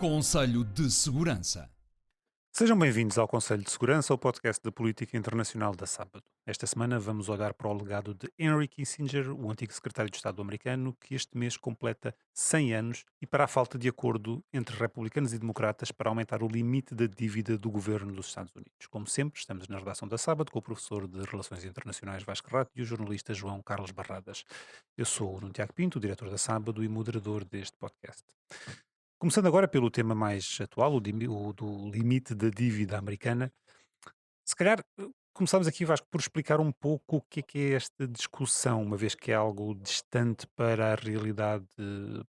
Conselho de Segurança. Sejam bem-vindos ao Conselho de Segurança, o podcast da política internacional da Sábado. Esta semana vamos olhar para o legado de Henry Kissinger, o antigo secretário de Estado americano, que este mês completa 100 anos, e para a falta de acordo entre republicanos e democratas para aumentar o limite da dívida do governo dos Estados Unidos. Como sempre, estamos na redação da Sábado com o professor de Relações Internacionais Vasco Rato e o jornalista João Carlos Barradas. Eu sou o Nuno Tiago Pinto, o diretor da Sábado e moderador deste podcast. Começando agora pelo tema mais atual, o do limite da dívida americana. Se calhar, começamos aqui, Vasco, por explicar um pouco o que é esta discussão, uma vez que é algo distante para a realidade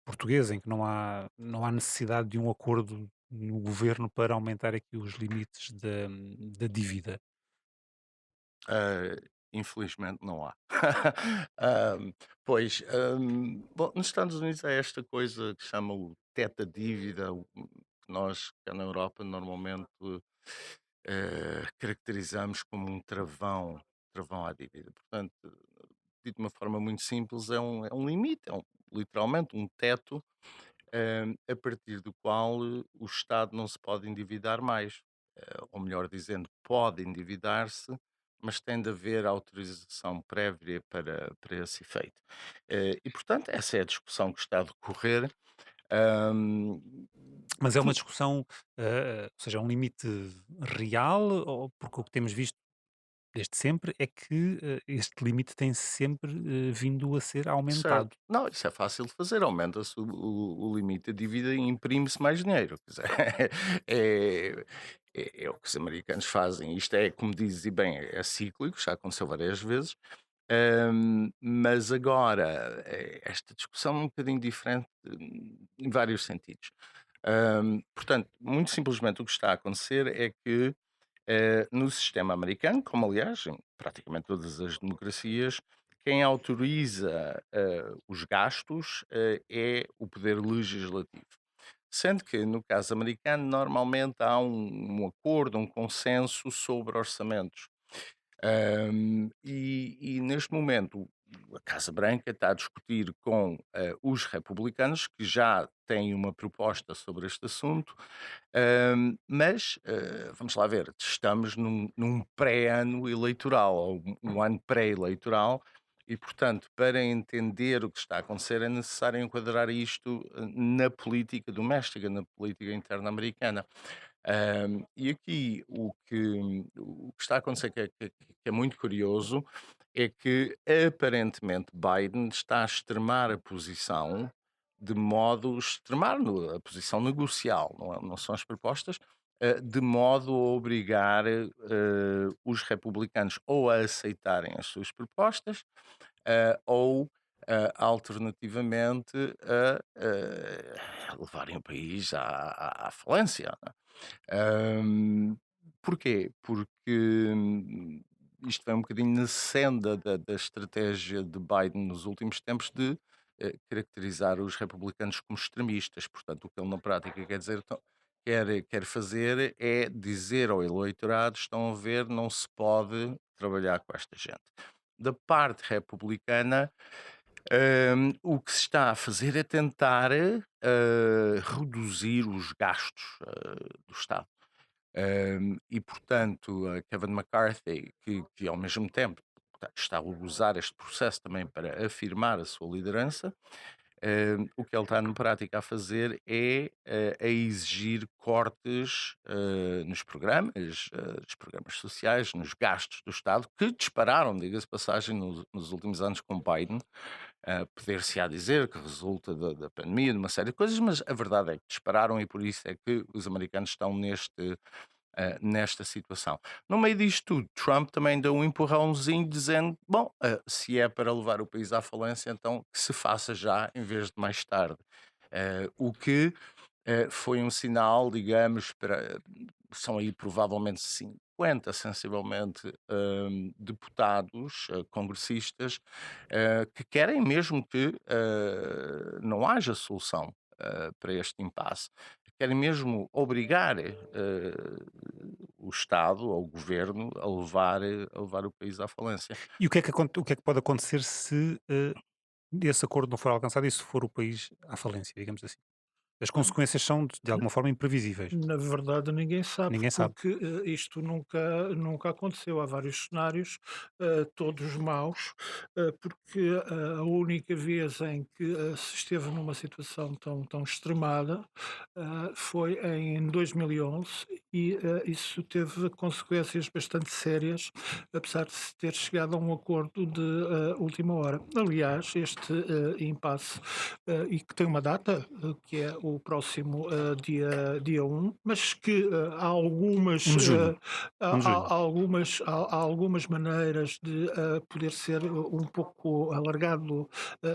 portuguesa, em que não há necessidade de um acordo no governo para aumentar aqui os limites da dívida. Ah, infelizmente não há. Ahm, pois, bom, nos Estados Unidos há esta coisa que chama o teto da dívida, que nós cá na Europa normalmente caracterizamos como um travão à dívida. Portanto, dito de uma forma muito simples, é um limite, literalmente um teto, a partir do qual o Estado não se pode endividar mais. Ou melhor dizendo, pode endividar-se, mas tem de haver autorização prévia para esse efeito. E, portanto, essa é a discussão que está a decorrer. Ahm, Mas é uma discussão, ou seja, é um limite real, ou porque o que temos visto desde sempre é que este limite tem sempre vindo a ser Certo. aumentado. Não, isso é fácil de fazer, aumenta-se o limite da dívida e imprime-se mais dinheiro. Quer dizer, é, é o que os americanos fazem. Isto é, como dizes e bem, é cíclico, já aconteceu várias vezes. Mas agora, esta discussão é um bocadinho diferente em vários sentidos. Portanto, muito simplesmente o que está a acontecer é que no sistema americano, como aliás em praticamente todas as democracias, quem autoriza os gastos é o poder legislativo. Sendo que, no caso americano, normalmente há um acordo, um consenso sobre orçamentos. E neste momento a Casa Branca está a discutir com os republicanos, que já têm uma proposta sobre este assunto, mas vamos lá ver, estamos num pré-ano eleitoral, ou um ano pré-eleitoral, e portanto, para entender o que está a acontecer, é necessário enquadrar isto na política doméstica, na política interna americana. E aqui o que está a acontecer que é muito curioso é que aparentemente Biden está a extremar a posição de modo extremar a posição negocial, não são as propostas, de modo a obrigar os republicanos ou a aceitarem as suas propostas ou alternativamente a levarem o país à falência. Hum, Porquê? Porque isto vem um bocadinho na senda da estratégia de Biden nos últimos tempos de caracterizar os republicanos como extremistas. Portanto, o que ele na prática quer dizer, quer fazer é dizer ao eleitorado: estão a ver, não se pode trabalhar com esta gente. Da parte republicana, o que se está a fazer é tentar reduzir os gastos do Estado. E, portanto, a Kevin McCarthy, que ao mesmo tempo está a usar este processo também para afirmar a sua liderança, o que ele está na prática a fazer é a exigir cortes nos programas sociais, nos gastos do Estado, que dispararam, diga-se de passagem, nos últimos anos com Biden. Poder-se-á dizer que resulta da pandemia, de uma série de coisas, mas a verdade é que dispararam e por isso é que os americanos estão nesta situação. No meio disto tudo, Trump também deu um empurrãozinho dizendo: bom, se é para levar o país à falência, então que se faça já em vez de mais tarde. O que foi um sinal, digamos, são aí provavelmente 50, sensivelmente, deputados, congressistas, que querem mesmo que não haja solução para este impasse. Querem mesmo obrigar o Estado ou o governo a levar o país à falência. E o que é que pode acontecer se esse acordo não for alcançado e se for o país à falência, digamos assim? As consequências são, de alguma forma, imprevisíveis. Na verdade, ninguém sabe, Ninguém sabe. porque isto nunca aconteceu. Há vários cenários, todos maus, porque a única vez em que se esteve numa situação tão extremada foi em 2011 e isso teve consequências bastante sérias, apesar de se ter chegado a um acordo de última hora. Aliás, este impasse, e que tem uma data, que é o próximo dia 1, mas que há algumas, 1 de junho. 1 de junho. há algumas maneiras de poder ser um pouco alargado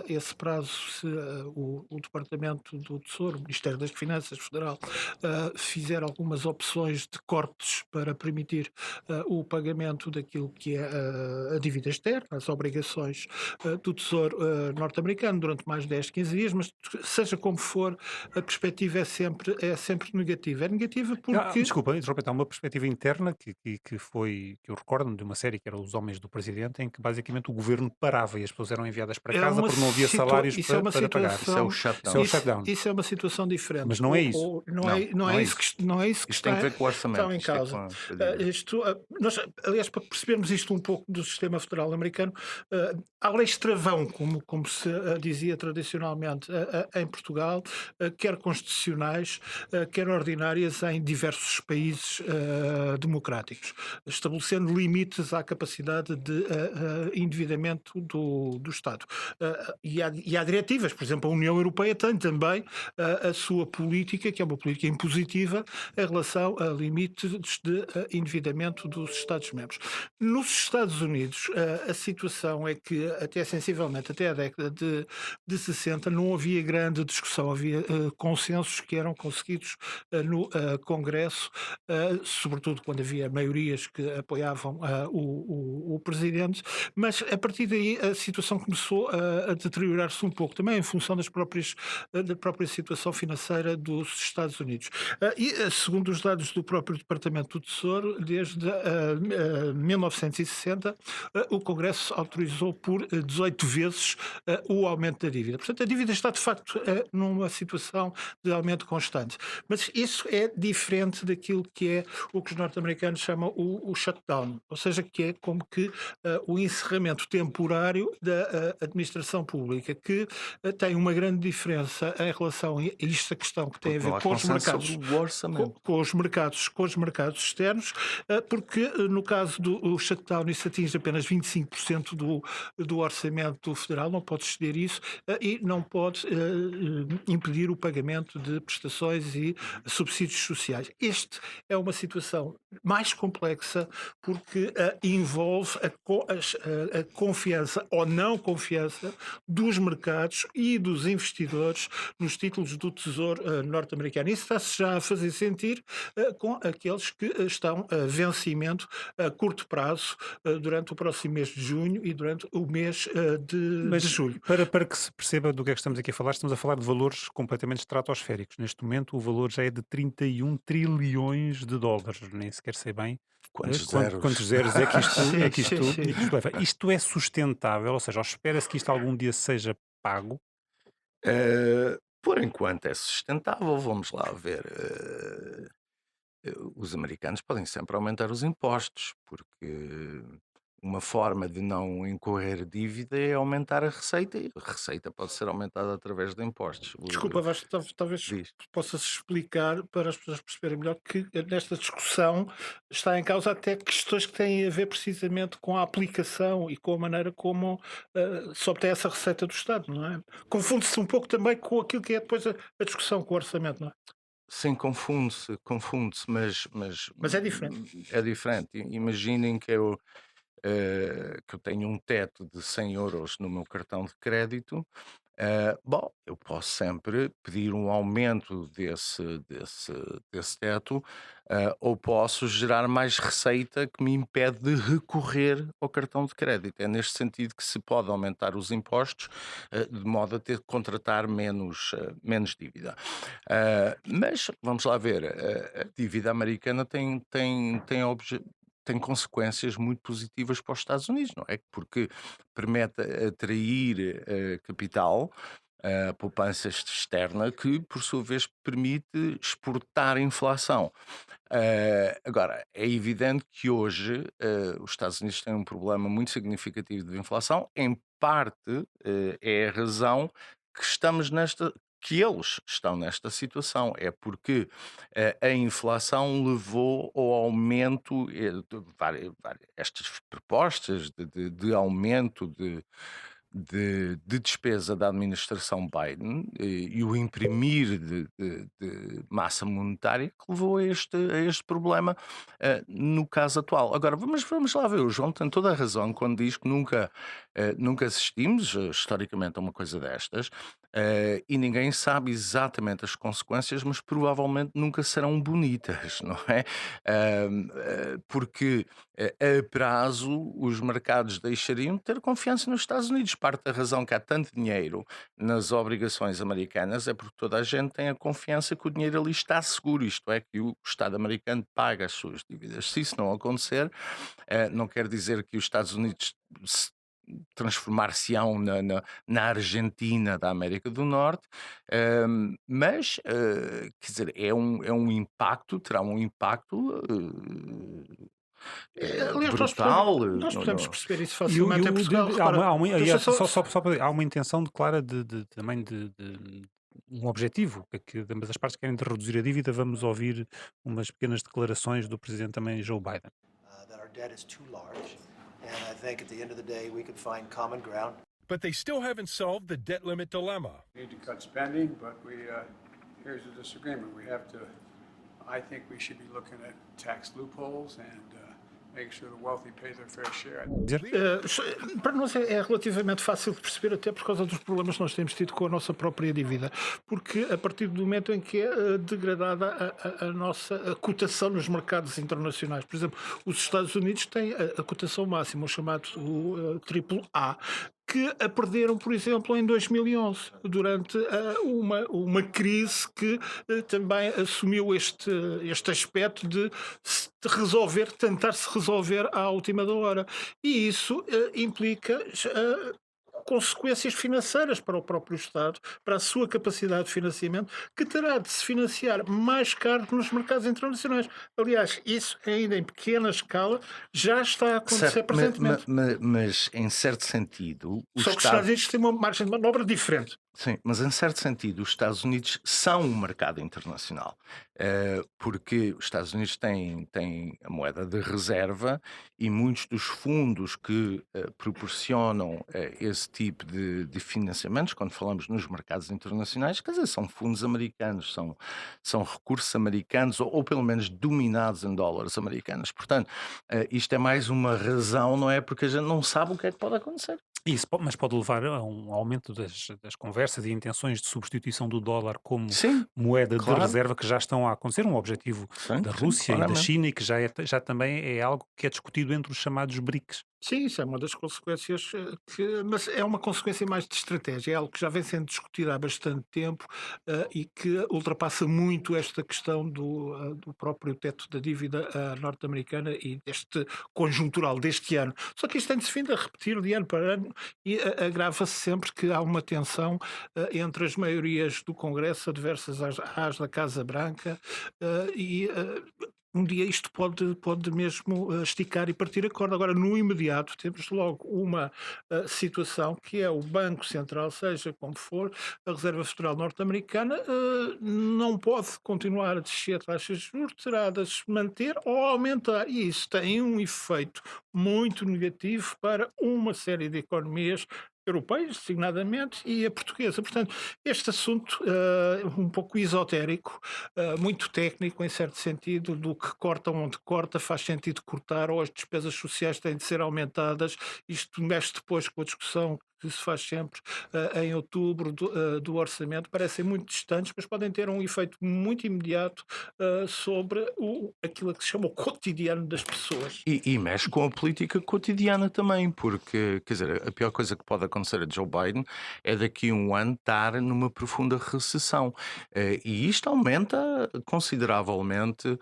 esse prazo se o Departamento do Tesouro, o Ministério das Finanças Federal, fizer algumas opções de cortes para permitir o pagamento daquilo que é a dívida externa, as obrigações do Tesouro norte-americano durante mais de 10, 15 dias, mas seja como for, a perspectiva é sempre negativa. É negativa porque Desculpa interromper, há uma perspectiva interna que eu recordo-me de uma série que era Os Homens do Presidente, em que basicamente o governo parava e as pessoas eram enviadas para é casa uma porque não havia salários isso é uma para pagar. Isso é o situação Isso é o shutdown. shutdown. isso é uma situação diferente. Mas não é isso. Não Não, é não não é é isso isso. não é isso que Isto tem que ver com o está orçamento, em isto é com causa. a dívida. Nós, aliás, para percebermos isto um pouco do sistema federal americano, há leis travão, como se dizia tradicionalmente em Portugal, quer constitucionais, quer ordinárias em diversos países democráticos, estabelecendo limites à capacidade de endividamento do Estado. E há diretivas, por exemplo, a União Europeia tem também a sua política, que é uma política impositiva, em relação a limites de endividamento dos Estados-membros. Nos Estados Unidos, a situação é que, até sensivelmente, até a década de 60, não havia grande discussão, havia consensos que eram conseguidos no Congresso, sobretudo quando havia maiorias que apoiavam o presidente, mas a partir daí a situação começou a deteriorar-se um pouco, também em função da própria situação financeira dos Estados Unidos. Segundo os dados do próprio Departamento do Tesouro, desde 1960, o Congresso autorizou por 18 vezes o aumento da dívida. Portanto, a dívida está, de facto, numa situação de aumento constante. Mas isso é diferente daquilo que é o que os norte-americanos chamam o shutdown, ou seja, que é como que o encerramento temporário da administração pública, que tem uma grande diferença em relação a esta questão que tem a Porque não ver há com os consenso mercados, sobre o orçamento. com os mercados externos, porque no caso do shutdown isso atinge apenas 25% do orçamento federal, não pode exceder isso e não pode impedir o pagamento de prestações e subsídios sociais. Este é uma situação mais complexa porque envolve a confiança ou não confiança dos mercados e dos investidores nos títulos do Tesouro norte-americano. Isso está-se já a fazer sentir com aqueles que estão a vencimento a curto prazo durante o próximo mês de junho e durante o mês de Mas julho. para que se perceba do que é que estamos aqui a falar, estamos a falar de valores completamente estratosféricos. Neste momento o valor já é de 31 trilhões de dólares, nem sequer sei bem Quantos zeros? quantos zeros é que isto, Sim, é que sim, isto, sim. é que isto leva. Isto é sustentável, ou seja, ou espera-se que isto algum dia seja pago? Por enquanto é sustentável, vamos lá ver. Os americanos podem sempre aumentar os impostos, porque uma forma de não incorrer dívida é aumentar a receita, e a receita pode ser aumentada através de impostos. Desculpa, talvez Diz. possas explicar para as pessoas perceberem melhor que nesta discussão está em causa até questões que têm a ver precisamente com a aplicação e com a maneira como se obtém essa receita do Estado, não é? Confunde-se um pouco também com aquilo que é depois a discussão com o orçamento, não é? Sim, confunde-se, mas Mas é diferente. é diferente. Imaginem que eu tenho um teto de 100 euros no meu cartão de crédito. Bom, eu posso sempre pedir um aumento desse teto, ou posso gerar mais receita que me impede de recorrer ao cartão de crédito. É neste sentido que se pode aumentar os impostos, de modo a ter que contratar menos dívida. Mas vamos lá ver, a dívida americana tem consequências muito positivas para os Estados Unidos, não é? Porque permite atrair capital a poupança externa, que por sua vez permite exportar inflação. Agora, é evidente que hoje os Estados Unidos têm um problema muito significativo de inflação, em parte é a razão que estamos nesta. Que eles estão nesta situação é porque a inflação levou ao aumento de estas propostas de aumento de despesa da administração Biden e o imprimir de massa monetária que levou a este problema no caso atual. Agora, vamos lá ver, o João tem toda a razão quando diz que nunca assistimos historicamente a uma coisa destas e ninguém sabe exatamente as consequências, mas provavelmente nunca serão bonitas, não é? Porque a prazo os mercados deixariam de ter confiança nos Estados Unidos. Parte da razão que há tanto dinheiro nas obrigações americanas é porque toda a gente tem a confiança que o dinheiro ali está seguro, isto é, que o Estado americano paga as suas dívidas. Se isso não acontecer, não quer dizer que os Estados Unidos se transformar-se-ão na Argentina da América do Norte, mas, quer dizer, é um impacto, terá um impacto Aliás, brutal. nós podemos perceber isso E, facilmente em Portugal. aliás, Deixa só para dizer, há uma intenção clara também de um objetivo, que ambas as partes querem de reduzir a dívida. Vamos ouvir umas pequenas declarações do presidente também Joe Biden. That our debt is too large, and I think at the end of the day we can find common ground. But they still haven't solved the debt limit dilemma. We need to cut spending, but here's the disagreement. I think we should be looking at tax loopholes and making sure the wealthy pay their fair share. Para nós é relativamente fácil de perceber, até por causa dos problemas que nós temos tido com a nossa própria dívida, porque a partir do momento em que é degradada a nossa cotação nos mercados internacionais, por exemplo, os Estados Unidos têm a cotação máxima, o chamado AAA, que a perderam, por exemplo, em 2011, durante uma crise que também assumiu este aspecto de tentar-se resolver à última da hora. E isso implica consequências financeiras para o próprio Estado, para a sua capacidade de financiamento, que terá de se financiar mais caro nos mercados internacionais. Aliás, isso ainda em pequena escala já está a acontecer Certo, presentemente. mas em certo sentido, o Só que os Estados Unidos têm uma margem de manobra diferente. Sim, mas em certo sentido, os Estados Unidos são um mercado internacional, porque os Estados Unidos têm a moeda de reserva e muitos dos fundos que proporcionam esse tipo de financiamentos, quando falamos nos mercados internacionais, quer dizer, são fundos americanos, são recursos americanos ou pelo menos dominados em dólares americanos. Portanto, isto é mais uma razão, não é? Porque a gente não sabe o que é que pode acontecer. Isso, mas pode levar a um aumento das conversas e intenções de substituição do dólar como Sim, moeda de claro. reserva, que já estão a acontecer, um objetivo Sim, da sim, Rússia e da claramente. China, e que já também é algo que é discutido entre os chamados BRICS. Sim, isso é uma das consequências, mas é uma consequência mais de estratégia, é algo que já vem sendo discutido há bastante tempo e que ultrapassa muito esta questão do próprio teto da dívida norte-americana e deste conjuntural deste ano. Só que isto tem-se vindo a repetir de ano para ano e agrava-se sempre que há uma tensão entre as maiorias do Congresso adversas às da Casa Branca e um dia isto pode mesmo esticar e partir a corda. Agora, no imediato, temos logo uma situação que é o Banco Central, seja como for, a Reserva Federal Norte-Americana não pode continuar a descer taxas de juros, terá de se manter ou aumentar. E isso tem um efeito muito negativo para uma série de economias europeias, designadamente, e a portuguesa. Portanto, este assunto um pouco esotérico, muito técnico em certo sentido, do que corta onde corta, faz sentido cortar, ou as despesas sociais têm de ser aumentadas. Isto mexe depois com a discussão que se faz sempre em outubro do orçamento, parecem muito distantes, mas podem ter um efeito muito imediato sobre aquilo que se chama o cotidiano das pessoas. E mexe com a política cotidiana também, porque, quer dizer, a pior coisa que pode acontecer a Joe Biden é daqui a um ano estar numa profunda recessão. E isto aumenta consideravelmente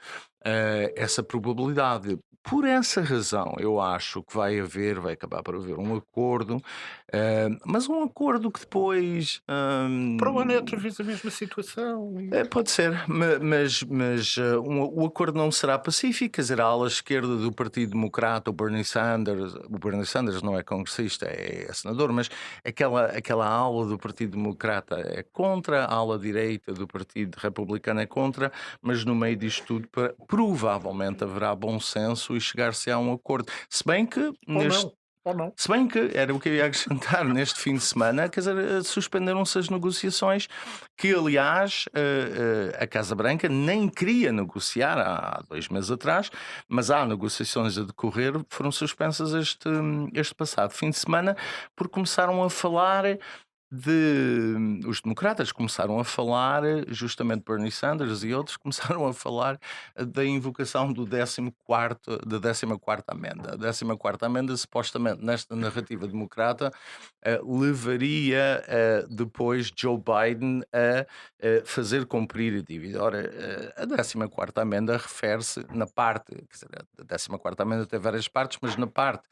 essa probabilidade. Por essa razão, eu acho que vai acabar por haver um acordo, mas um acordo que depois. Para o ano é outra vez a mesma situação. Pode ser, mas o acordo não será pacífico, quer dizer, a ala esquerda do Partido Democrata, o Bernie Sanders não é congressista, é senador, mas aquela ala do Partido Democrata é contra, a ala direita do Partido Republicano é contra, mas no meio disto tudo provavelmente haverá bom senso e chegar-se a um acordo. Se bem que Ou não. se bem que era o que eu ia acrescentar neste fim de semana, quer dizer, suspenderam-se as negociações, que aliás a Casa Branca nem queria negociar há 2 meses atrás, mas há negociações a decorrer, foram suspensas este passado fim de semana, porque começaram a falar os democratas começaram a falar, justamente Bernie Sanders e outros começaram a falar da invocação da 14ª amenda. A 14ª amenda, supostamente, nesta narrativa democrata, levaria depois Joe Biden a fazer cumprir a dívida. Ora, a 14ª amenda refere-se na parte, quer dizer, a 14ª amenda tem várias partes, mas na parte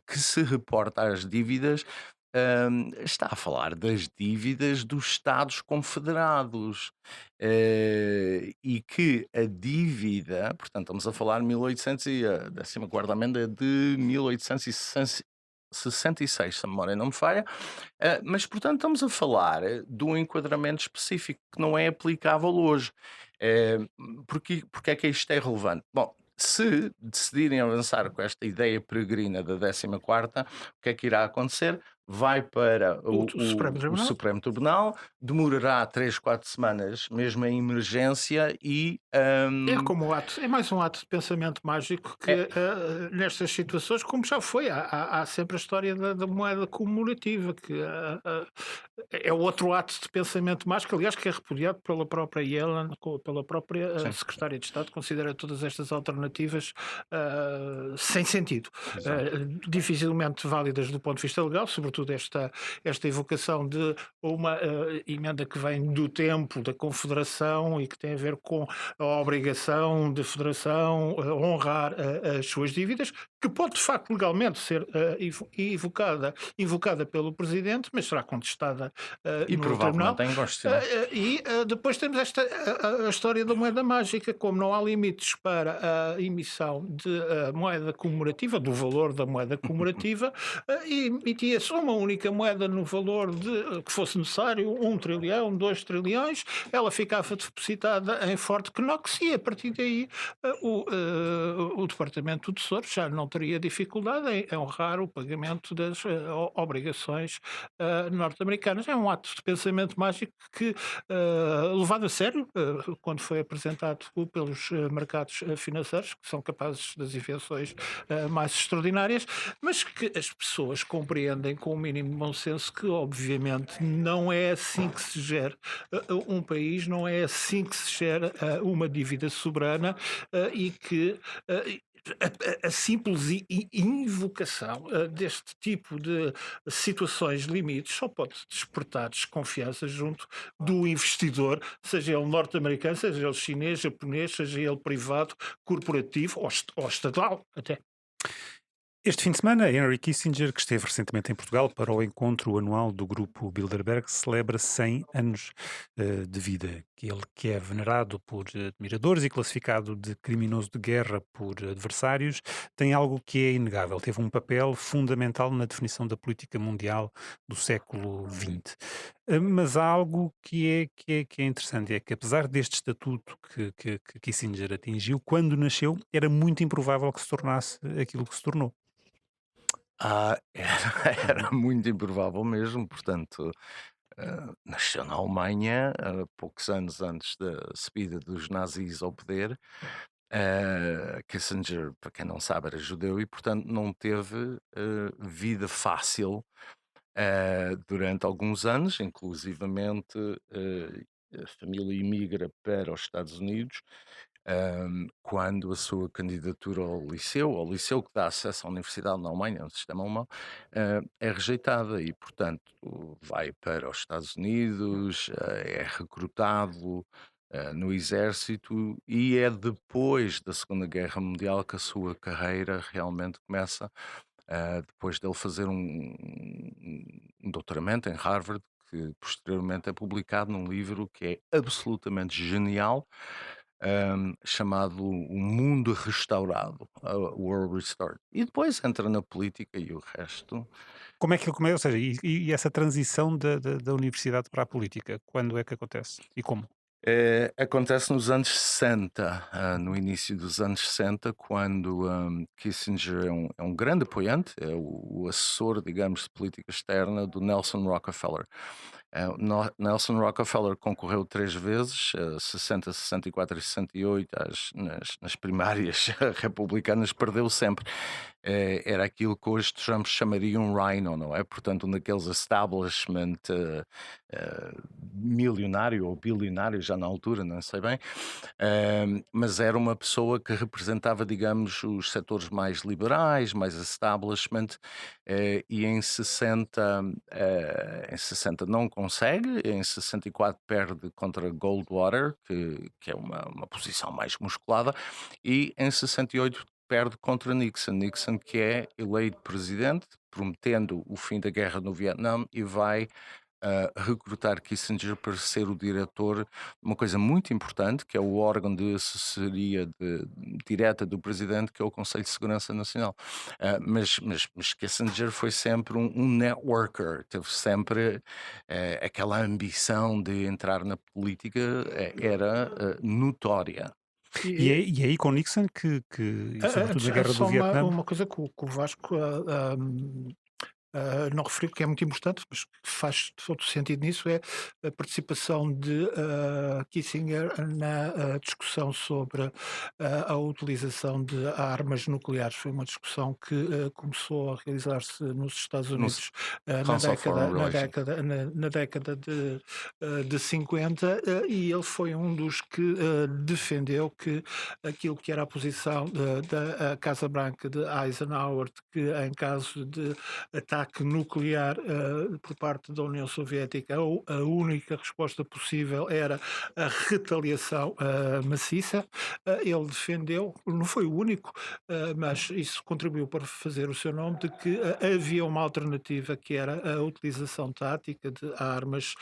que se reporta às dívidas, está a falar das dívidas dos Estados Confederados, e que a dívida, portanto, estamos a falar 1800 e a 14ª amenda é de 1866, se a memória não me falha, mas, portanto, estamos a falar de um enquadramento específico que não é aplicável hoje. Porque é que isto é relevante? Bom, se decidirem avançar com esta ideia peregrina da 14ª, o que é que irá acontecer? Vai para O Supremo o Tribunal. Supremo Tribunal, demorará 3, 4 semanas, mesmo em emergência, e É como um ato, é mais um ato de pensamento mágico que nestas situações, como já foi, há sempre a história da moeda comemorativa, que é outro ato de pensamento mágico, aliás, que é repudiado pela própria Yellen, pela própria Sim. Secretária de Estado, considera todas estas alternativas sem sentido, dificilmente válidas do ponto de vista legal, sobretudo esta evocação de uma emenda que vem do tempo da Confederação e que tem a ver com a obrigação da Federação a honrar as suas dívidas, que pode de facto legalmente ser invocada pelo Presidente, mas será contestada E no Tribunal. provavelmente é inconstitucional. E depois temos a história da moeda mágica, como não há limites para a emissão de moeda comemorativa, do valor da moeda comemorativa, emitia-se uma única moeda no valor que fosse necessário, 1 trilhão, 2 trilhões, ela ficava depositada em Fort Knox e a partir daí o Departamento do Tesouro já não teria dificuldade em honrar o pagamento das obrigações norte-americanas. É um ato de pensamento mágico que, levado a sério, quando foi apresentado pelos mercados financeiros, que são capazes das invenções mais extraordinárias, mas que as pessoas compreendem com o mínimo de bom senso que, obviamente, não é assim que se gera um país, não é assim que se gera uma dívida soberana e que a simples invocação deste tipo de situações limites só pode despertar desconfiança junto do investidor, seja ele norte-americano, seja ele chinês, japonês, seja ele privado, corporativo ou estatal até. Este fim de semana, Henry Kissinger, que esteve recentemente em Portugal para o encontro anual do grupo Bilderberg, celebra 100 anos de vida. Ele que é venerado por admiradores e classificado de criminoso de guerra por adversários, tem algo que é inegável. Teve um papel fundamental na definição da política mundial do século XX. Mas há algo que é interessante, é que apesar deste estatuto que Kissinger atingiu, quando nasceu, era muito improvável que se tornasse aquilo que se tornou. Era muito improvável mesmo, portanto, nasceu na Alemanha, poucos anos antes da subida dos nazis ao poder. Kissinger, para quem não sabe, era judeu e, portanto, não teve vida fácil durante alguns anos, inclusivamente a família imigra para os Estados Unidos quando a sua candidatura ao liceu que dá acesso à universidade na Alemanha, um sistema alemão, é rejeitada e, portanto, vai para os Estados Unidos, é recrutado no exército, e é depois da Segunda Guerra Mundial que a sua carreira realmente começa, depois dele fazer um doutoramento em Harvard, que posteriormente é publicado num livro que é absolutamente genial, chamado O Mundo Restaurado, World Restored. E depois entra na política e o resto. Como é que ele começa? Ou seja, e essa transição da universidade para a política, quando é que acontece? E como? Acontece nos anos 60, no início dos anos 60, quando Kissinger é um grande apoiante, é o assessor, digamos, de política externa do Nelson Rockefeller. Nelson Rockefeller concorreu 3 vezes, 60, 64 e 68, nas primárias republicanas, perdeu sempre. Era aquilo que hoje Trump chamaria um rhino, não é? Portanto, um daqueles establishment milionário ou bilionário, já na altura, não sei bem, mas era uma pessoa que representava, digamos, os setores mais liberais, mais establishment, e em 60 não consegue, em 64 perde contra Goldwater, que é uma posição mais musculada, e em 68 perde contra Nixon. Nixon, que é eleito presidente, prometendo o fim da guerra no Vietnã, e vai recrutar Kissinger para ser o diretor de uma coisa muito importante, que é o órgão de assessoria direta do presidente, que é o Conselho de Segurança Nacional. Mas Kissinger foi sempre um networker, teve sempre aquela ambição de entrar na política, era notória. E é aí com Nixon e sobretudo na Guerra do Só Vietnã. uma coisa que o Vasco não referiu, que é muito importante, mas que faz todo sentido nisso, é a participação de Kissinger na discussão sobre a utilização de armas nucleares. Foi uma discussão que começou a realizar-se nos Estados Unidos Council on Foreign Relations. na década de 50, e ele foi um dos que defendeu que aquilo que era a posição da Casa Branca de Eisenhower, de que em caso de ataque nuclear por parte da União Soviética, a única resposta possível era a retaliação maciça. Ele defendeu, não foi o único, mas isso contribuiu para fazer o seu nome, de que havia uma alternativa, que era a utilização tática de armas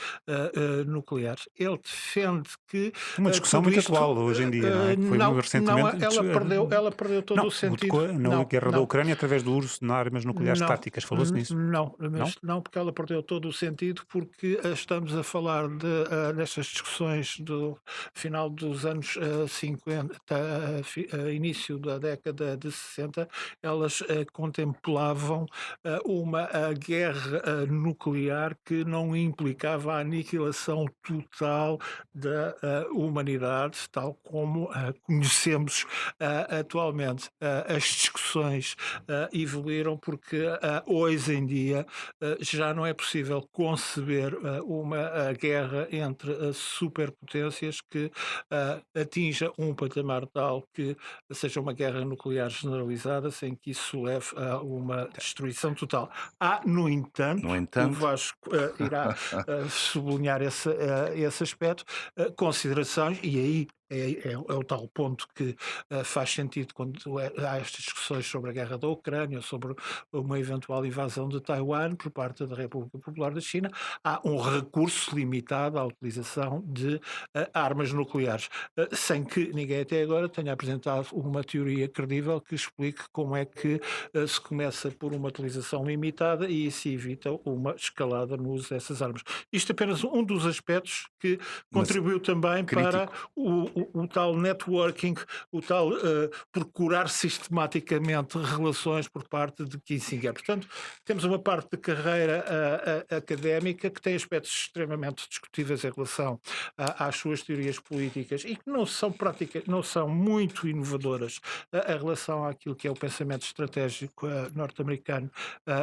nucleares. Ele defende que Uma discussão muito atual hoje em dia, não é? Que foi muito recentemente. ela perdeu todo o sentido. Na guerra da Ucrânia, através do uso de armas nucleares táticas, falou-se nisso? Não, porque ela perdeu todo o sentido, porque estamos a falar destas discussões do final dos anos 50, início da década de 60, elas contemplavam uma guerra nuclear que não implicava a aniquilação total da humanidade, tal como conhecemos atualmente. As discussões evoluíram, porque hoje em dia já não é possível conceber uma guerra entre superpotências que atinja um patamar tal que seja uma guerra nuclear generalizada, sem que isso leve a uma destruição total. Há, no entanto, o Vasco irá sublinhar esse aspecto, considerações, e aí é o tal ponto que faz sentido quando há estas discussões sobre a guerra da Ucrânia, sobre uma eventual invasão de Taiwan por parte da República Popular da China. Há um recurso limitado à utilização de armas nucleares, sem que ninguém até agora tenha apresentado uma teoria credível que explique como é que se começa por uma utilização limitada e se evita uma escalada no uso dessas armas. Isto é apenas um dos aspectos que contribuiu também para o tal networking, o tal procurar sistematicamente relações por parte de Kissinger. Portanto, temos uma parte de carreira académica que tem aspectos extremamente discutíveis em relação às suas teorias políticas e que não são muito inovadoras em relação àquilo que é o pensamento estratégico norte-americano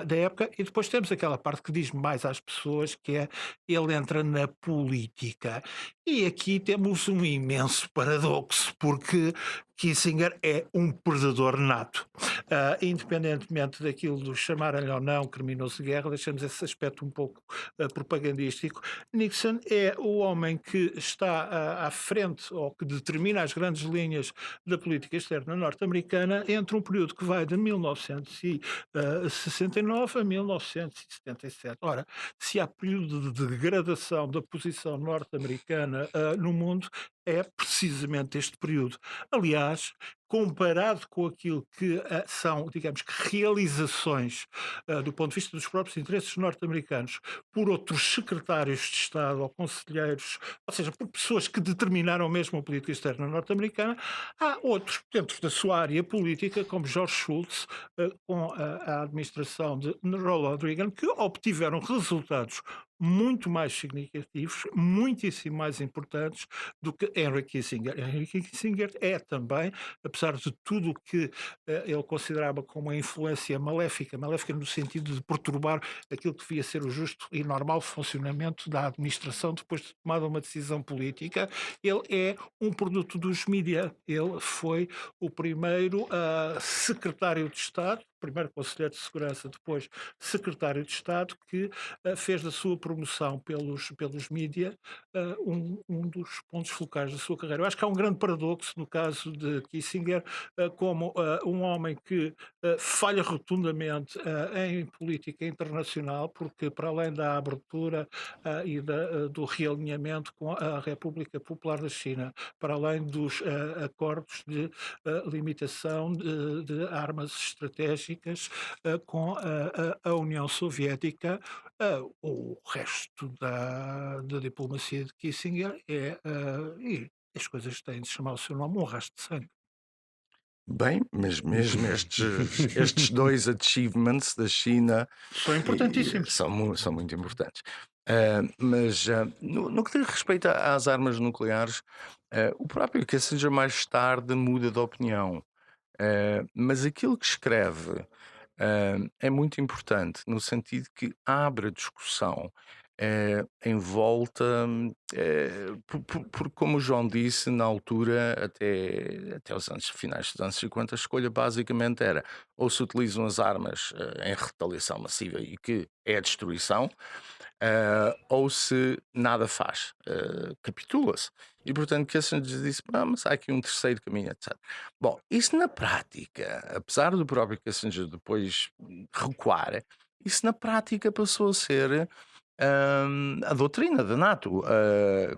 da época. E depois temos aquela parte que diz mais às pessoas, que é: ele entra na política. E aqui temos um imenso paradoxo, porque Kissinger é um perdedor nato. Independentemente daquilo de chamarem-lhe ou não criminoso de guerra, deixamos esse aspecto um pouco propagandístico. Nixon é o homem que está à frente ou que determina as grandes linhas da política externa norte-americana entre um período que vai de 1969 a 1977. Ora, se há período de degradação da posição norte-americana no mundo, é precisamente este período. Aliás, comparado com aquilo que são, digamos que, realizações do ponto de vista dos próprios interesses norte-americanos por outros secretários de Estado ou conselheiros, ou seja, por pessoas que determinaram mesmo a política externa norte-americana, há outros dentro da sua área política, como George Shultz, com a administração de Ronald Reagan, que obtiveram resultados muito mais significativos, muitíssimo mais importantes do que Henry Kissinger. Henry Kissinger é também, apesar de tudo o que ele considerava como uma influência maléfica no sentido de perturbar aquilo que devia ser o justo e normal funcionamento da administração depois de tomada uma decisão política, ele é um produto dos mídia. Ele foi o primeiro secretário de Estado, primeiro conselheiro de segurança, depois secretário de Estado, que fez da sua promoção pelos mídia um dos pontos focais da sua carreira. Eu acho que há um grande paradoxo no caso de Kissinger, como um homem que falha rotundamente em política internacional, porque para além da abertura e do realinhamento com a República Popular da China, para além dos acordos de limitação de armas estratégicas com a União Soviética, o resto da diplomacia de Kissinger e as coisas têm de chamar o seu nome, um rastro de sangue. Bem, mas mesmo estes dois achievements da China São importantíssimos. são muito importantes. Mas no que diz respeito às armas nucleares, o próprio Kissinger mais tarde muda de opinião. Mas aquilo que escreve é muito importante, no sentido que abre a discussão em volta, porque como o João disse, na altura, até os finais dos anos 50, a escolha basicamente era ou se utilizam as armas em retaliação massiva e que é a destruição, ou se nada faz, capitula-se. E portanto Kissinger disse, mas há aqui um terceiro caminho, etc. Bom, isso na prática, apesar do próprio Kissinger depois recuar, isso na prática passou a ser a doutrina da NATO,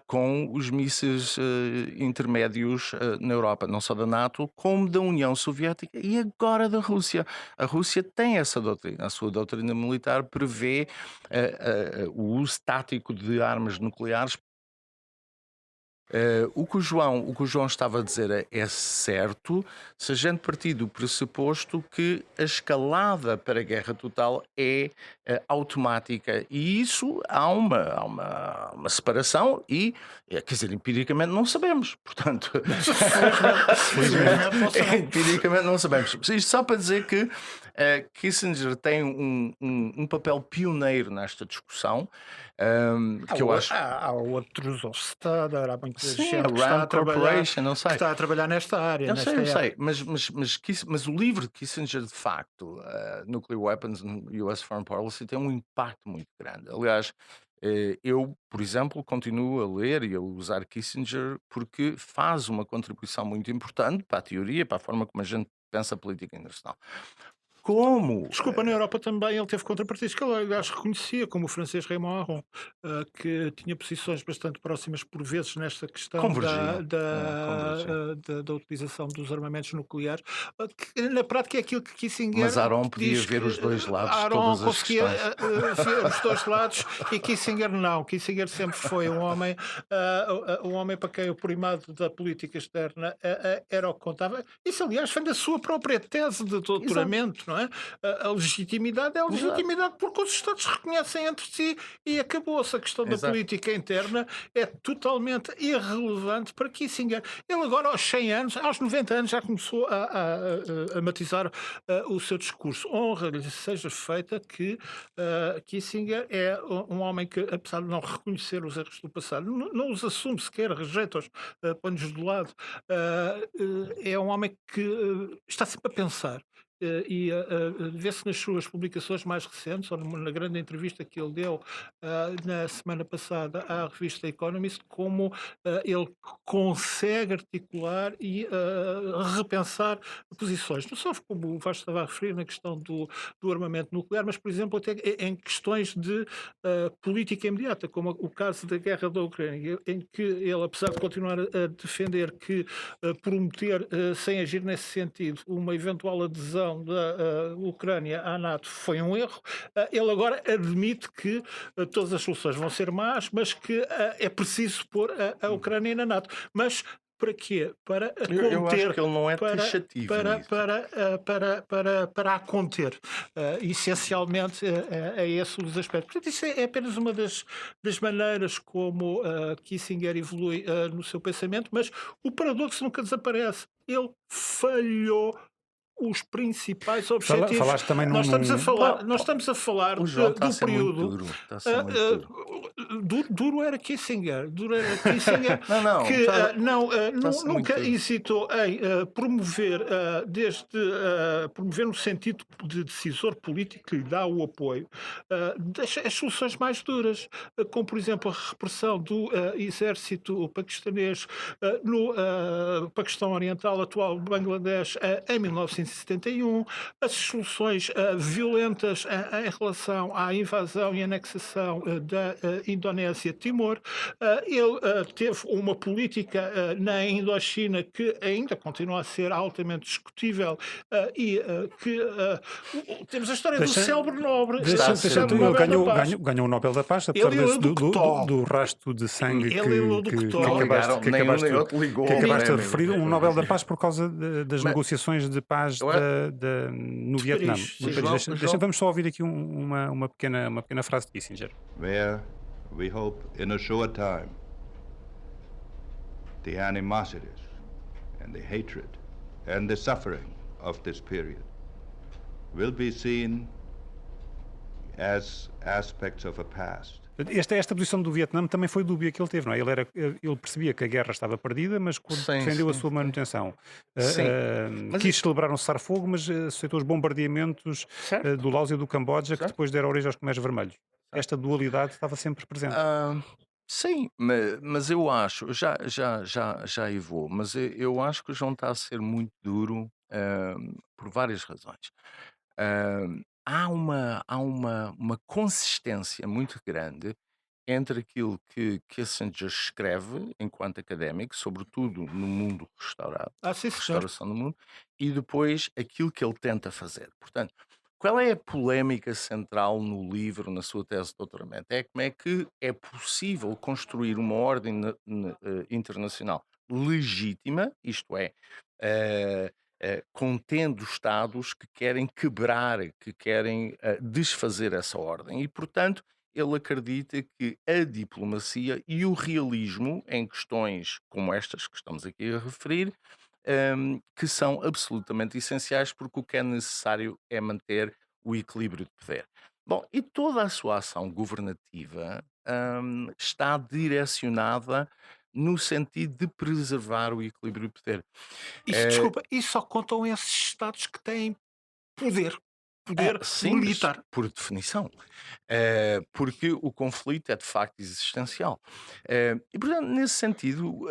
com os mísseis intermédios na Europa, não só da NATO, como da União Soviética e agora da Rússia. A Rússia tem essa doutrina. A sua doutrina militar prevê o uso tático de armas nucleares. O que o João estava a dizer é certo, se a gente partir do pressuposto que a escalada para a guerra total é automática, e isso há uma separação e, quer dizer, empiricamente não sabemos, portanto, empiricamente não sabemos. Isto só para dizer que Kissinger tem um papel pioneiro nesta discussão, que eu acho... Há outros, o Studer, há muita Sim, gente a que está Rand a trabalhar, Corporation, não sei. que está a trabalhar nesta área. Eu nesta sei, época. mas o livro de Kissinger, de facto, Nuclear Weapons and US Foreign Policy, tem um impacto muito grande. Aliás, eu, por exemplo, continuo a ler e a usar Kissinger porque faz uma contribuição muito importante para a teoria, para a forma como a gente pensa a política internacional. Como? Desculpa, na Europa também ele teve contrapartidas que ele, aliás, reconhecia, como o francês Raymond Aron, que tinha posições bastante próximas, por vezes, nesta questão Convergiam. da utilização dos armamentos nucleares, que na prática é aquilo que Kissinger Mas Aron podia diz ver que os dois lados de Aron todas as conseguia questões. ver os dois lados e Kissinger não. Kissinger sempre foi um homem para quem o primado da política externa era o que contava. Isso, aliás, vem da sua própria tese de doutoramento, não é? é? A legitimidade é a Exato. legitimidade porque os Estados reconhecem entre si e acabou-se. A questão da Exato. política interna é totalmente irrelevante para Kissinger. Ele agora, aos 100 anos, aos 90 anos, já começou a matizar o seu discurso. Honra-lhe seja feita que Kissinger é um homem que, apesar de não reconhecer os erros do passado, não os assume sequer, rejeita-os, põe-nos de lado. É um homem que está sempre a pensar. Vê-se nas suas publicações mais recentes, ou na grande entrevista que ele deu na semana passada à revista Economist, como ele consegue articular e repensar posições. Não só como o Vasco estava a referir na questão do armamento nuclear, mas, por exemplo, até em questões de política imediata, como o caso da guerra da Ucrânia, em que ele, apesar de continuar a defender que prometer, sem agir nesse sentido, uma eventual adesão da Ucrânia à NATO foi um erro, ele agora admite que todas as soluções vão ser más, mas que é preciso pôr a Ucrânia na NATO. Mas para quê? Para a Eu acho conter. que ele não é Para, taxativo para, nisso. para a conter. Essencialmente é esse um dos aspectos. Portanto, isso é apenas uma das maneiras como Kissinger evolui no seu pensamento, mas o paradoxo nunca desaparece. Ele falhou os principais objetivos. Falaste também Nós estamos a falar, Pá, nós estamos a falar O João está a do ser muito período. duro. Está a ser muito duro. Duro era Kissinger. Duro era Kissinger Não, que está não, a ser muito nunca duro. hesitou em promover, promover no sentido de decisor político que lhe dá o apoio, as soluções mais duras, como por exemplo a repressão do exército paquistanês no Paquistão Oriental, atual Bangladesh, em 1971, as soluções violentas em relação à invasão e anexação da Indonésia, Timor. Ele teve uma política na Indochina que ainda continua a ser altamente discutível e que temos a história do célebre nobre. Está a Deixa, ser ele muito- ganhou o Nobel da Paz, apesar Ele é desse, do Cotó. do rastro de sangue Ele é do que Cotó. Não ligaram, que nem um acabaste nem de- outro ligou que ao acabaste de prémio. referir, um Nobel da Paz por causa das Mas- negociações de paz Eu no De Vietnã. Paris, sim. Mas João- vamos só ouvir aqui uma pequena frase de Kissinger. Where we hope in a short time the animosities and the hatred and the suffering of this period will be seen as aspects of a past. Esta posição do Vietnã também foi dúbia que ele teve, não é? Ele percebia que a guerra estava perdida, mas quando Sim, defendeu a sim, sua manutenção. Sim. Mas Quis celebrar um cessar-fogo, mas aceitou os bombardeamentos Certo. do Laos e do Camboja, que Certo. depois deram origem aos Khmers Vermelhos. Esta dualidade estava sempre presente. Sim, mas eu acho, já e vou, mas eu acho que o João está a ser muito duro por várias razões. Há uma consistência muito grande entre aquilo que Kissinger escreve enquanto académico, sobretudo no mundo restaurado, Sim, senhor. restauração do mundo, e depois aquilo que ele tenta fazer. Portanto, qual é a polémica central no livro, na sua tese de doutoramento? É como é que é possível construir uma ordem internacional legítima, isto é, contendo Estados que querem quebrar, que querem desfazer essa ordem. E, portanto, ele acredita que a diplomacia e o realismo em questões como estas que estamos aqui a referir, que são absolutamente essenciais, porque o que é necessário é manter o equilíbrio de poder. Bom, e toda a sua ação governativa está direcionada no sentido de preservar o equilíbrio de poder. Desculpa, e só contam esses Estados que têm poder Sim, mas militar. por definição. Porque o conflito é de facto existencial. E portanto, nesse sentido,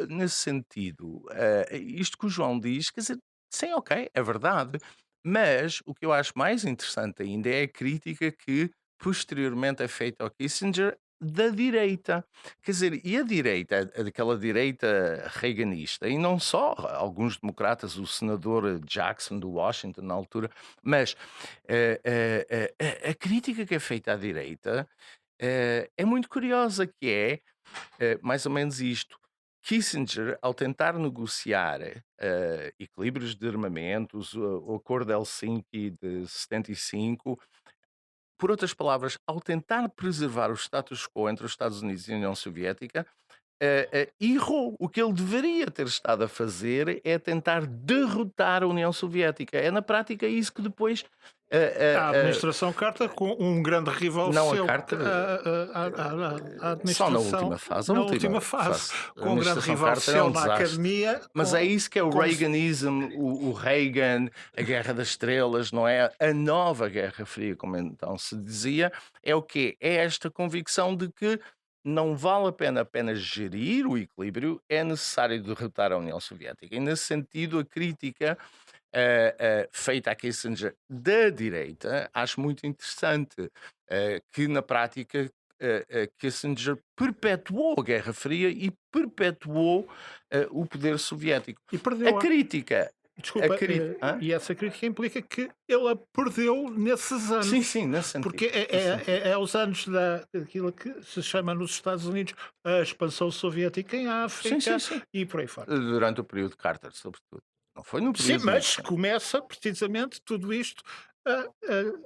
isto que o João diz, quer dizer, sim, ok, é verdade, mas o que eu acho mais interessante ainda é a crítica que posteriormente é feita ao Kissinger da direita. Quer dizer, e a direita, daquela direita reaganista, e não só, alguns democratas, o senador Jackson do Washington na altura, mas a crítica que é feita à direita é muito curiosa, que é mais ou menos isto. Kissinger, ao tentar negociar equilíbrios de armamentos, o Acordo de Helsinki de 75, por outras palavras, ao tentar preservar o status quo entre os Estados Unidos e a União Soviética, errou. O que ele deveria ter estado a fazer é tentar derrotar a União Soviética. É na prática isso que depois. A administração Carter, com um grande rival Não, a seu, Carter, a só na administração, última fase. na última fase, com um grande rival Carter é seu um na desastre. academia. Mas é isso que é o Reaganism, o Reagan, a Guerra das Estrelas, não é? A nova Guerra Fria, como então se dizia, é o quê? É esta convicção de que não vale a pena apenas gerir o equilíbrio, é necessário derrotar a União Soviética. E nesse sentido, a crítica feita a Kissinger da direita, acho muito interessante, que na prática Kissinger perpetuou a Guerra Fria e perpetuou o poder soviético. E perdeu. A crítica. Desculpa, Hã? e essa crítica implica que ele a perdeu nesses anos. Sim, nesse sentido. Porque é aos anos daquilo que se chama nos Estados Unidos a expansão soviética em África Sim. e por aí fora. Durante o período de Carter, sobretudo. Não foi no Sim, período mas Nixon. começa precisamente tudo isto a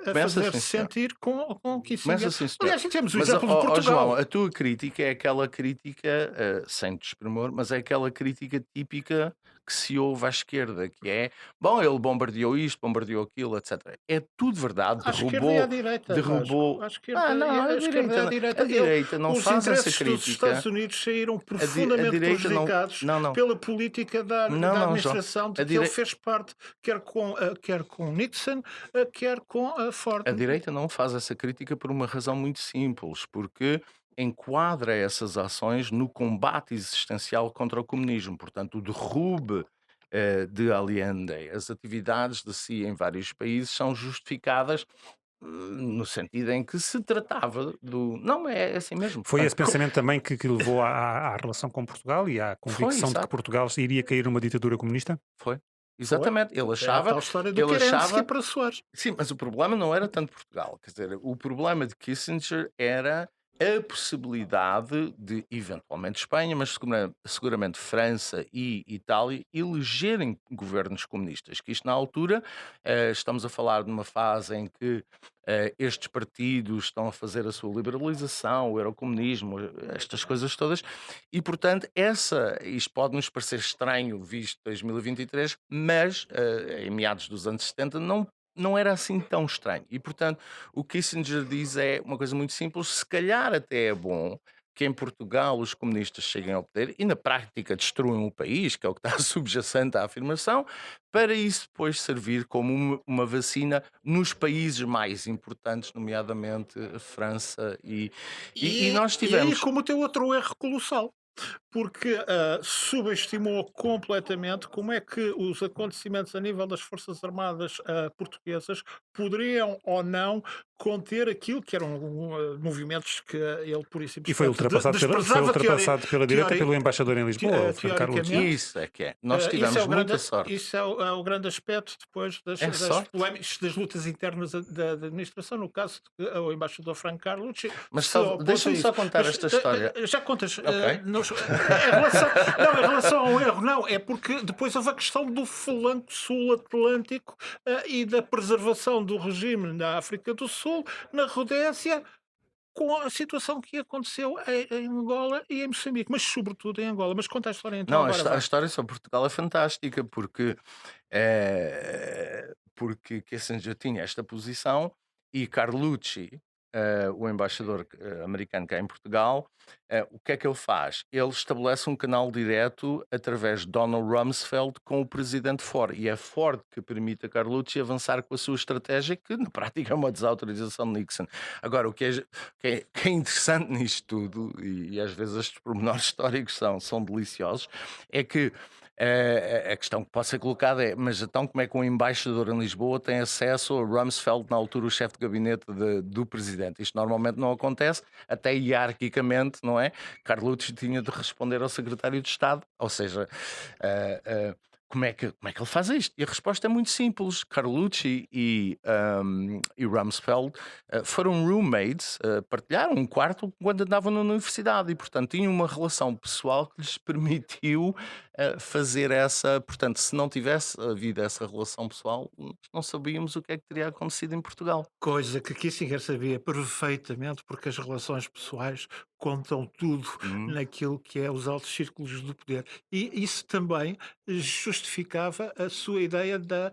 Começa, fazer-se sim, senhor. sentir com Kissinger. Começa sim, senhor. Aliás, temos o Mas, exemplo de Portugal. João, a tua crítica é aquela crítica, sem desprimor, mas é aquela crítica típica que se ouve à esquerda, que é, bom, ele bombardeou isto, bombardeou aquilo, etc. É tudo verdade, À esquerda e à direita. derrubou. Vasco. À esquerda, Não, à esquerda e à direita. a direita não Os faz essa interesses dos crítica. Estados Unidos saíram profundamente direita não- prejudicados não. pela política da Não, João. administração de A que ele direi- fez parte, quer com Nixon, quer com a Ford. A direita não faz essa crítica por uma razão muito simples, porque enquadra essas ações no combate existencial contra o comunismo, portanto, o derrube de Allende. As atividades de si em vários países são justificadas no sentido em que se tratava do. Não, é assim mesmo. Foi esse Portanto, pensamento também que levou à relação com Portugal e à convicção de que exato. Portugal iria cair numa ditadura comunista? Foi. Exatamente. Ele É a achava. tal história do ele Kerensky achava- para Soares. Sim, mas o problema não era tanto Portugal. Quer dizer, o problema de Kissinger era a possibilidade de, eventualmente, Espanha, mas seguramente França e Itália, elegerem governos comunistas. Que isto, na altura, estamos a falar de uma fase em que estes partidos estão a fazer a sua liberalização, o eurocomunismo, estas coisas todas, e, portanto, isto pode nos parecer estranho, visto 2023, mas em meados dos anos 70 não era assim tão estranho. E, portanto, o que Kissinger diz é uma coisa muito simples, se calhar até é bom que em Portugal os comunistas cheguem ao poder e na prática destruam o país, que é o que está subjacente à afirmação, para isso depois servir como uma vacina nos países mais importantes, nomeadamente a França e nós E tivemos... aí cometeu outro erro colossal. Porque subestimou completamente como é que os acontecimentos a nível das Forças Armadas portuguesas poderiam ou não conter aquilo que eram movimentos que ele, por isso E foi ultrapassado pela direita pelo embaixador em Lisboa, o Franco Carlos. teoricamente. Isso é que é. Nós Isso tivemos é o muita grande, sorte. Isso é o grande aspecto depois das sorte? polémicas, das lutas internas da administração, no caso do embaixador Franco Carlucci. Mas se só- opôs deixa-me a só isso. contar Mas, esta história. Já contas. Ok. Em relação ao erro, não. É porque depois houve a questão do flanco sul-atlântico e da preservação do regime na África do Sul, na Rodésia, com a situação que aconteceu em Angola e em Moçambique, mas sobretudo em Angola. Mas conta a história então. Não, agora, a vá. história sobre Portugal é fantástica porque Kissinger tinha esta posição e Carlucci, o embaixador americano cá em Portugal, o que é que ele faz? Ele estabelece um canal direto através de Donald Rumsfeld com o presidente Ford e é Ford que permite a Carlucci avançar com a sua estratégia que na prática é uma desautorização de Nixon. Agora, o que é interessante nisto tudo, e às vezes estes pormenores históricos são deliciosos, é que a questão que pode ser colocada é, mas então como é que um embaixador em Lisboa tem acesso a Rumsfeld, na altura o chefe de gabinete do presidente? Isto normalmente não acontece, até hierarquicamente, não é? Carlucci tinha de responder ao secretário de Estado, ou seja, como é que ele faz isto? E a resposta é muito simples. Carlucci e Rumsfeld foram roommates, partilharam um quarto quando andavam na universidade e, portanto, tinham uma relação pessoal que lhes permitiu fazer essa. Portanto, se não tivesse havido essa relação pessoal, nós não sabíamos o que é que teria acontecido em Portugal. Coisa que Kissinger sabia perfeitamente, porque as relações pessoais contam tudo Hum. naquilo que é os altos círculos do poder. E isso também justificava a sua ideia da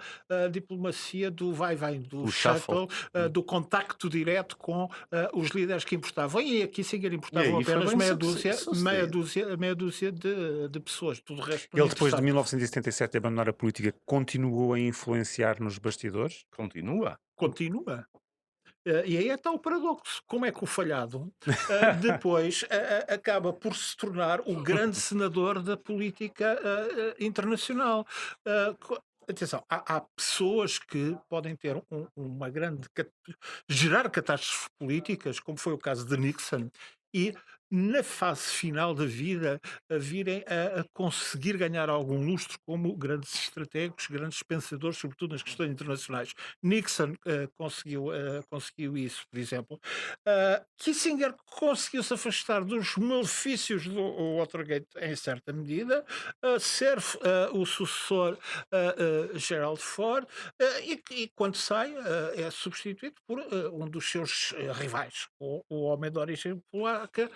diplomacia do vai-vem, do O shuffle. shuttle, do contacto direto com os líderes que importavam. E a Kissinger E importavam aí foi apenas bem meia dúzia, sucedido. meia dúzia de pessoas. Tudo o resto não Ele, depois de interessava. 1977 abandonar a política, continuou a influenciar nos bastidores? Continua. Continua. E aí está o paradoxo. Como é que o falhado depois acaba por se tornar o grande senador da política internacional? Atenção, há pessoas que podem ter uma grande. Gerar catástrofes políticas, como foi o caso de Nixon, e na fase final da vida virem a conseguir ganhar algum lustro como grandes estrategos, grandes pensadores, sobretudo nas questões internacionais. Nixon conseguiu isso, por exemplo. Kissinger conseguiu-se afastar dos malefícios do Watergate em certa medida, ser o sucessor Gerald Ford, e quando sai é substituído por um dos seus rivais, o homem de origem polaca,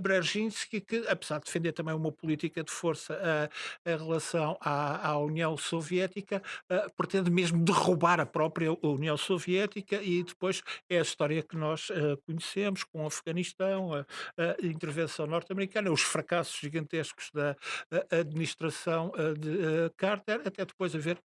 Brzezinski, que apesar de defender também uma política de força em relação à União Soviética, pretende mesmo derrubar a própria União Soviética, e depois é a história que nós conhecemos com o Afeganistão, a intervenção norte-americana, os fracassos gigantescos da administração de Carter, até depois haver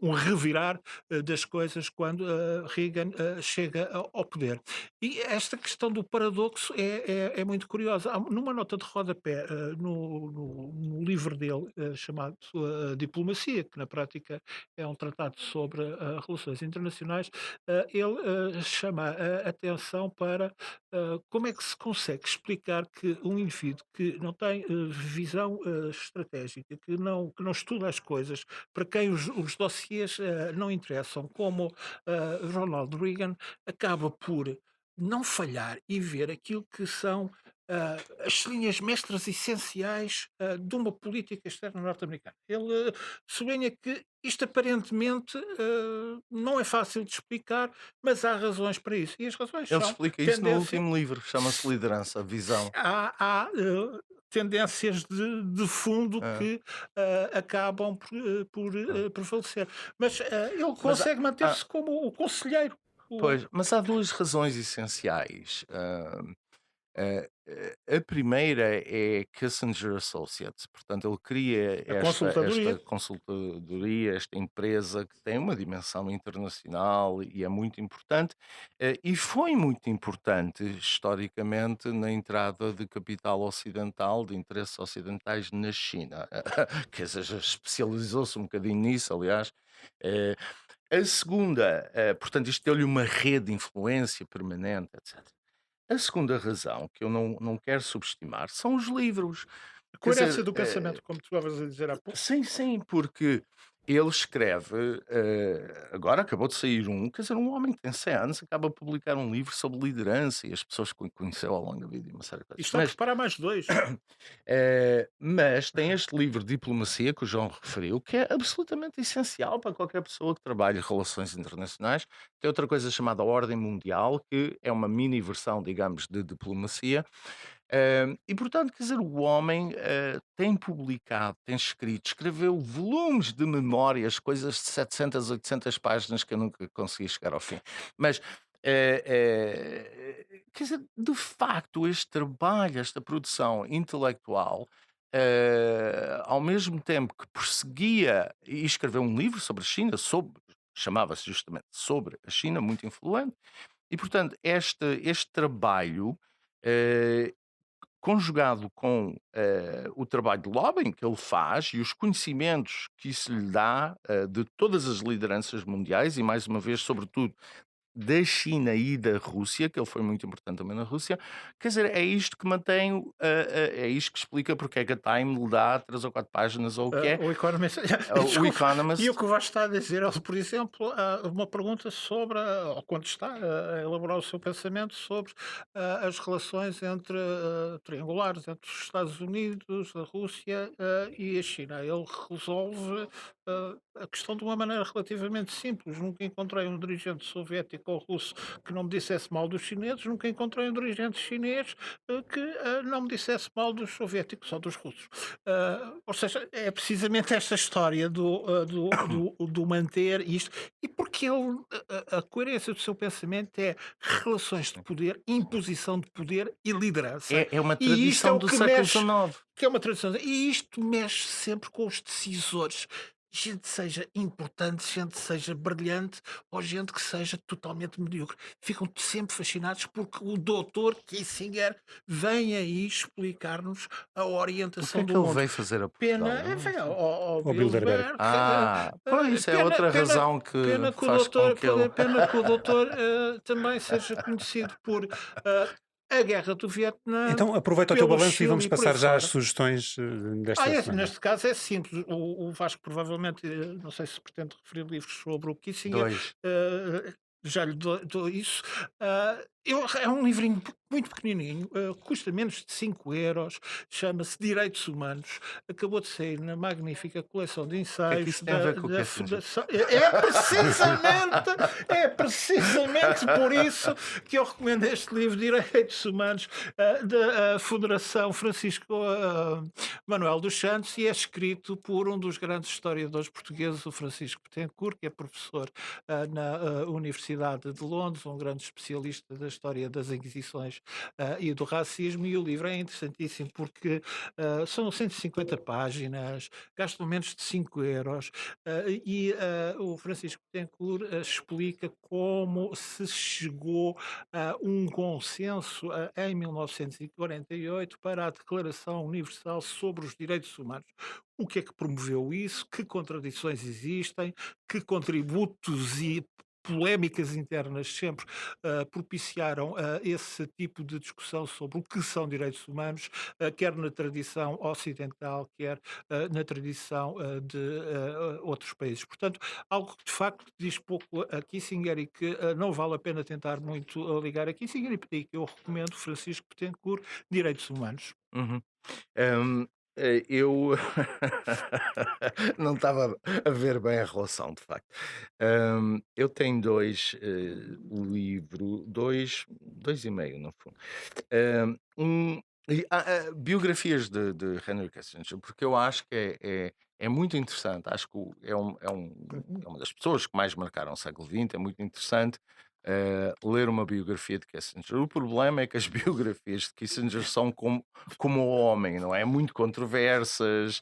um revirar das coisas quando Reagan chega ao poder. E esta questão do paradoxo é muito curiosa. Numa nota de rodapé no livro dele, chamado Diplomacia, que na prática é um tratado sobre relações internacionais, ele chama a atenção para como é que se consegue explicar que um indivíduo que não tem visão estratégica, que não estuda as coisas, para quem os dossiês não interessam, como Ronald Reagan, acaba por não falhar e ver aquilo que são as linhas mestras essenciais de uma política externa norte-americana. Ele sublinha que isto aparentemente não é fácil de explicar, mas há razões para isso. E as razões Ele são explica isso no tendência. último livro, chama-se Liderança, Visão. Há tendências de fundo Ah. que acabam por prevalecer. Mas ele Mas consegue manter-se como o conselheiro. Pois, mas há duas razões essenciais. A primeira é Kissinger Associates, portanto, ele cria A consultadoria. esta consultadoria, esta empresa que tem uma dimensão internacional e é muito importante, e foi muito importante historicamente na entrada de capital ocidental, de interesses ocidentais na China. Quer dizer, especializou-se um bocadinho nisso, aliás. Eh, A segunda, portanto, isto deu-lhe uma rede de influência permanente, etc. A segunda razão, que eu não quero subestimar, são os livros. A Quer dizer, coerência do pensamento, como tu estavas a dizer há pouco. sim, porque ele escreve, agora acabou de sair quer dizer, um homem que tem 100 anos acaba de publicar um livro sobre liderança e as pessoas que conheceu ao longo da vida e uma série de E coisas. está a preparar mais dois. Mas tem este livro de Diplomacia que o João referiu, que é absolutamente essencial para qualquer pessoa que trabalhe relações internacionais. Tem outra coisa chamada Ordem Mundial, que é uma mini versão, digamos, de diplomacia. E portanto, quer dizer, o homem tem publicado, tem escrito, escreveu volumes de memórias, coisas de 700, 800 páginas que eu nunca consegui chegar ao fim. Mas, quer dizer, de facto, este trabalho, esta produção intelectual, ao mesmo tempo que perseguia e escreveu um livro sobre a China, chamava-se justamente Sobre a China, muito influente, e portanto, este trabalho. eh, Conjugado com o trabalho de lobbying que ele faz e os conhecimentos que isso lhe dá de todas as lideranças mundiais e, mais uma vez, sobretudo, da China e da Rússia, que ele foi muito importante também na Rússia. Quer dizer, é isto que mantém, é isto que explica porque é que a Time lhe dá 3 ou 4 páginas ou o que é. O Economist. O Desculpe. Economist. E o que o Vasco está a dizer, por exemplo, uma pergunta sobre, ou quando está a elaborar o seu pensamento sobre as relações entre triangulares entre os Estados Unidos, a Rússia e a China. Ele resolve a questão de uma maneira relativamente simples. Nunca encontrei um dirigente soviético ou russo que não me dissesse mal dos chineses, nunca encontrei um dirigente chinês que não me dissesse mal dos soviéticos ou dos russos. Ou seja, é precisamente esta história do manter isto, e porque ele, a coerência do seu pensamento é relações de poder, imposição de poder e liderança. É uma E isto é tradição o do que século mexe, XIX. que é uma tradição. E isto mexe sempre com os decisores. Gente seja importante, gente seja brilhante ou gente que seja totalmente medíocre. Ficam sempre fascinados porque o doutor Kissinger vem aí explicar-nos a O que orientação é que do ele mundo. veio fazer a Pena, Portugal? Eu não sei. ao Bilderberg. Bilderberg. Pois, é outra razão que Pena que o faz com doutor, que ele... pena que o doutor também seja conhecido por a guerra do Vietnã, Então aproveita o teu pelo balanço e Chile vamos e por passar aí já às fora. sugestões desta semana. Neste caso é simples. O Vasco provavelmente, não sei se pretende referir livros sobre o Kissinger, 2. já lhe dou isso. É um livrinho muito pequenininho, custa menos de 5 euros, chama-se Direitos Humanos, acabou de sair na magnífica coleção de O que é que ensaios isso tem a ver com o da Kissinger? Fundação. É precisamente por isso que eu recomendo este livro, Direitos Humanos, da Fundação Francisco Manuel dos Santos, e é escrito por um dos grandes historiadores portugueses, o Francisco Betancourt, que é professor na Universidade de Londres, um grande especialista da história das Inquisições e do racismo, e o livro é interessantíssimo porque são 150 páginas, gastam menos de 5 euros, e o Francisco Betancourt explica como se chegou a um consenso em 1948 para a Declaração Universal sobre os Direitos Humanos. O que é que promoveu isso? Que contradições existem? Que contributos e polémicas internas sempre propiciaram esse tipo de discussão sobre o que são direitos humanos, quer na tradição ocidental, quer na tradição de outros países. Portanto, algo que de facto diz pouco a Kissinger e que não vale a pena tentar muito ligar a Kissinger, e por aí que eu recomendo Francisco Betancourt, Direitos Humanos. Uhum. Eu não estava a ver bem a relação, de facto. Eu tenho dois e meio, no fundo. Biografias de Henry Kissinger, porque eu acho que é muito interessante. Acho que é uma das pessoas que mais marcaram o século XX. É muito interessante ler uma biografia de Kissinger. O problema é que as biografias de Kissinger são como o homem, não é? Muito controversas,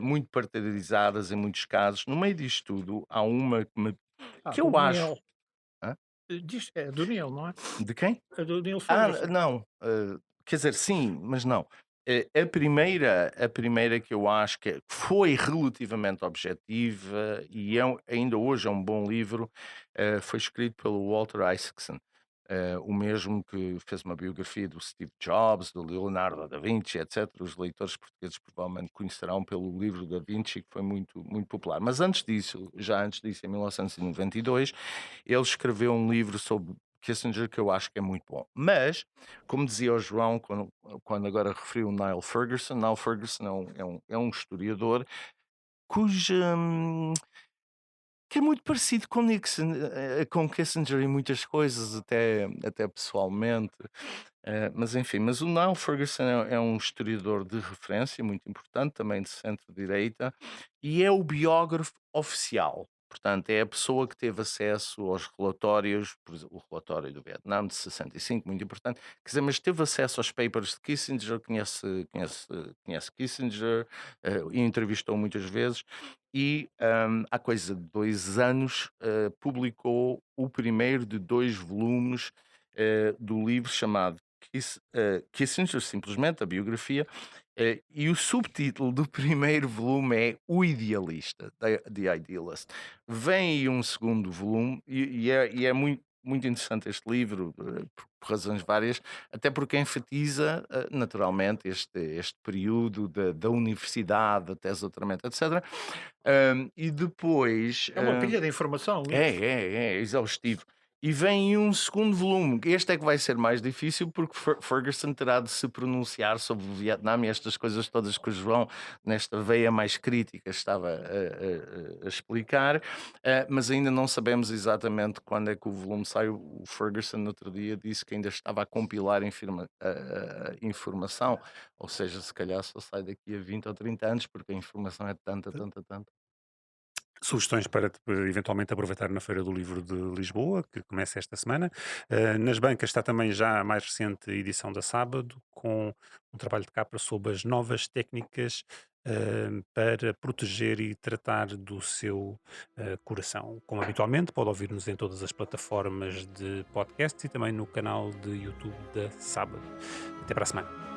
muito partidarizadas em muitos casos. No meio disto tudo, há uma que Do eu acho. Neil. Hã? É do Neil, não é? De quem? É do Neil Ferguson. Não. Quer dizer, sim, mas não. A primeira que eu acho que foi relativamente objetiva e ainda hoje é um bom livro, foi escrito pelo Walter Isaacson, o mesmo que fez uma biografia do Steve Jobs, do Leonardo da Vinci, etc. Os leitores portugueses provavelmente conhecerão pelo livro da Vinci, que foi muito, muito popular. Mas antes disso, em 1992, ele escreveu um livro sobre Kissinger que eu acho que é muito bom. Mas, como dizia o João, quando agora referiu o Niall Ferguson é um historiador cuja que é muito parecido com Nixon, com Kissinger em muitas coisas, até pessoalmente. Mas enfim, mas o Niall Ferguson é um historiador de referência muito importante, também de centro-direita, e é o biógrafo oficial. Portanto, é a pessoa que teve acesso aos relatórios, por exemplo, o relatório do Vietnã de 65, muito importante, quer dizer, mas teve acesso aos papers de Kissinger, conhece Kissinger, e entrevistou muitas vezes, e há coisa de 2 anos publicou o primeiro de 2 volumes do livro chamado Kissinger, simplesmente a biografia, e o subtítulo do primeiro volume é O Idealista, The Idealist. Vem aí um segundo volume e é muito muito interessante este livro, por razões várias, até porque enfatiza, naturalmente, este período da universidade, da tese de doutoramento, etc. E depois. É uma pilha de informação, o livro. É exaustivo. E vem um segundo volume. Este é que vai ser mais difícil porque Ferguson terá de se pronunciar sobre o Vietnã e estas coisas todas que o João, nesta veia mais crítica, estava a explicar. Mas ainda não sabemos exatamente quando é que o volume sai. O Ferguson, no outro dia, disse que ainda estava a compilar informação. Ou seja, se calhar só sai daqui a 20 ou 30 anos, porque a informação é tanta. Sugestões para eventualmente aproveitar na Feira do Livro de Lisboa, que começa esta semana. Nas bancas está também já a mais recente edição da Sábado, com um trabalho de capa sobre as novas técnicas para proteger e tratar do seu coração. Como habitualmente, pode ouvir-nos em todas as plataformas de podcast e também no canal de YouTube da Sábado. Até para a semana.